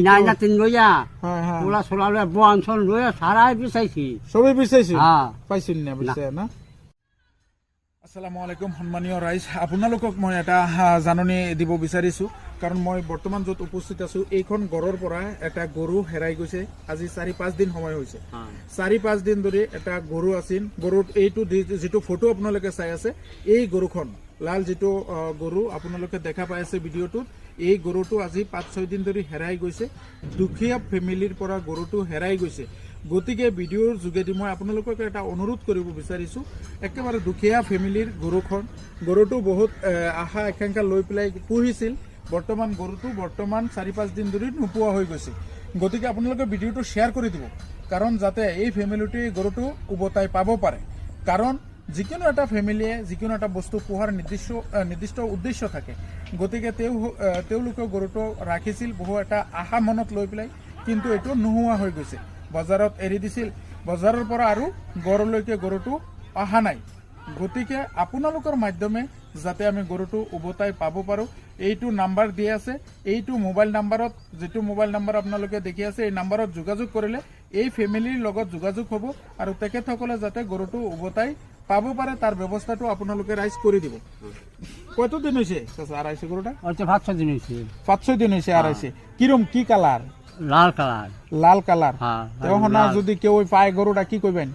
নাই না তিন লইয়া হ্যাঁ হ্যাঁ ওলা সোলালে বনসন লইয়া সারাই বিচাইছি সবই বিচাইছে হ্যাঁ পাইছেন না বুঝছে না আসসালামু আলাইকুম সন্মানীয় ৰাইজ আপোনালোকক মই এটা জাননী দিব বিচাৰিছো কাৰণ মই বৰ্তমান য'ত উপস্থিত আছো এইখন গড়ৰ পৰা এটা গৰু হেৰাই গৈছে আজি 4-5 দিন সময় হৈছে 4-5 দিন ধৰি এটা গৰু আছিল গৰুৰ এইটো যেটো ফটো আপোনালোকে চাই আছে এই গৰুখন লাল যেটো গৰু আপোনালোকে দেখা পাই আছে ভিডিঅ'টোত এই গৰুটো আজি 5-6 দিন ধৰি হেৰাই গৈছে দুখীয়া ফেমিলিৰ পৰা গৰুটো হেৰাই গৈছে গতিকে ভিডিঅ'ৰ যোগেদি মই আপোনালোকক এটা অনুৰোধ কৰিব বিচাৰিছো একেবাৰে দুখীয়া ফেমিলিৰ গৰুটো বহুত আশা আকাংক্ষা লৈ পেলাই পুহিছিল বৰ্তমান গৰুটো 4-5 দিন ধৰি নোপোৱা হৈ গৈছে গতিকে আপোনালোকে ভিডিঅ'টো শ্বেয়াৰ কৰি দিব কাৰণ যাতে এই ফেমিলিটোৱে গৰুটো উভতাই পাব পাৰে কাৰণ যিকোনো এটা ফেমিলিয়ে যিকোনো এটা বস্তু পোহাৰ নিৰ্দিষ্ট উদ্দেশ্য থাকে গতিকে তেওঁলোকে গৰুটো ৰাখিছিল বহু এটা আশা মনত লৈ পেলাই কিন্তু এইটো নোহোৱা হৈ গৈছে বজাৰত এৰি দিছিল বজাৰৰ পৰা আৰু গড়লৈকে গৰুটো অহা নাই গতিকে আপোনালোকৰ মাধ্যমে যাতে আমি গৰুটো উভতাই পাব পাৰো এইটো নাম্বাৰ দিয়া আছে এইটো মোবাইল নাম্বাৰত যেটো মোবাইল নাম্বাৰ আপোনালোকে দেখি আছে এই নাম্বাৰত যোগাযোগ কৰিলে এই ফেমিলিৰ লগত যোগাযোগ হ'ব আৰু তেখেতসকলে যাতে গৰুটো উভতাই পাব পাৰে তাৰ ব্যৱস্থাটো আপোনালোকে ৰাইজ কৰি দিব কত দিন হৈছে আড়াইছে গৰুটা আচ্ছা 5-6 দিন হইছে 5-6 দিন হইছে আড়াইছে কিরম কি কালার লাল কালার হ্যাঁ তখন যদি কেউ পায় গরুটা কি কইবেন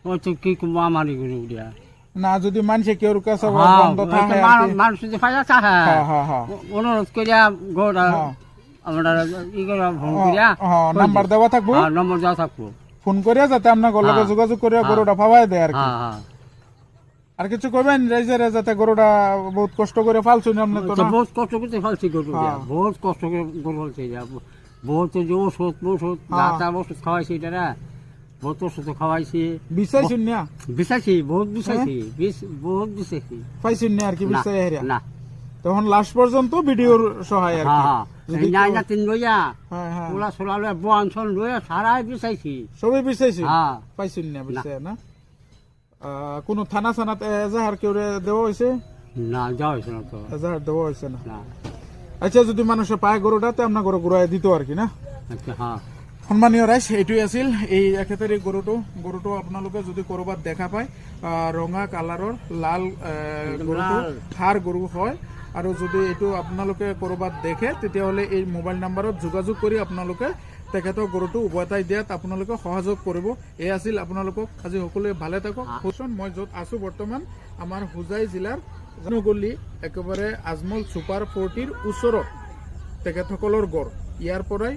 ওই তো কি মামারি গরু দিয়া না যদি মানুষে কেউ কাছে বন্ধ থাকে মানুষ যে পায়া চাহে হ্যাঁ হ্যাঁ হ্যাঁ অনুরোধ করিয়া গরুটা আমরা ই করে ফোন করিয়া হ্যাঁ নাম্বার দেওয়া থাকবো হ্যাঁ নম্বর দেওয়া থাকবো ফোন করিয়া যাতে আপনার লগে যোগাযোগ করিয়া গরুটা পাওয়াই দেয় আর কি হ্যাঁ হ্যাঁ আর কিছু কইবেন রাইজারে যাতে গরুটা বহুত কষ্ট করে ফালছুন আপনি তো বহুত কষ্ট করে ফালছি গরু বহুত কষ্ট করে গরু ফালছি বহুত যে ওষুধ গাঁদা ওষুধ খাওয়াইছি এটা না বহুত ওষুধ খাওয়াইছি বিচাইছুন না বিচাইছি বহুত বিচাইছি বহুত বিচাইছি পাইছুন না আর কি বিচাই হেরিয়া না তখন লাস্ট পর্যন্ত ভিডিওর সহায় আর কি হ্যাঁ নাই না তিন লইয়া হ্যাঁ হ্যাঁ ওলা সোলালে বনসন লইয়া সারাই বিচাইছি সবই বিচাইছি হ্যাঁ পাইছুন না বুঝছে না কোন থানা সানাত এজাহার কেউ দেওয়া হয়েছে না যাওয়া হয়েছে না তো এজাহার দেওয়া হয়েছে না না আচ্ছা যদি মানুষে পায় গরুটাতে আপনার গরু ঘুরাই দিত আর কি না আচ্ছা হ্যাঁ সন্মানীয় ৰাইজ এইটোৱে আছিল এই একেবাৰে গৰুটো আপোনালোকে যদি কৰবাত দেখা পায় ৰঙা কালাৰৰ লাল গৰুটো সাৰ গৰু হয় আৰু যদি এইটো আপোনালোকে কৰবাত দেখে তেতিয়াহ'লে এই মোবাইল নাম্বাৰত যোগাযোগ কৰি আপোনালোকে তেখেতৰ গৰুটো উভতাই দিয়াত আপোনালোকে সহযোগ কৰিব এই আছিল আপোনালোকক আজি সকলোৱে ভালে থাকক মই য'ত আছো বৰ্তমান আমাৰ হোজাই জিলাৰ গলি একেবাৰে আজমল সুপাৰ 40ৰ ওচৰত তেখেতসকলৰ গড় ইয়াৰ পৰাই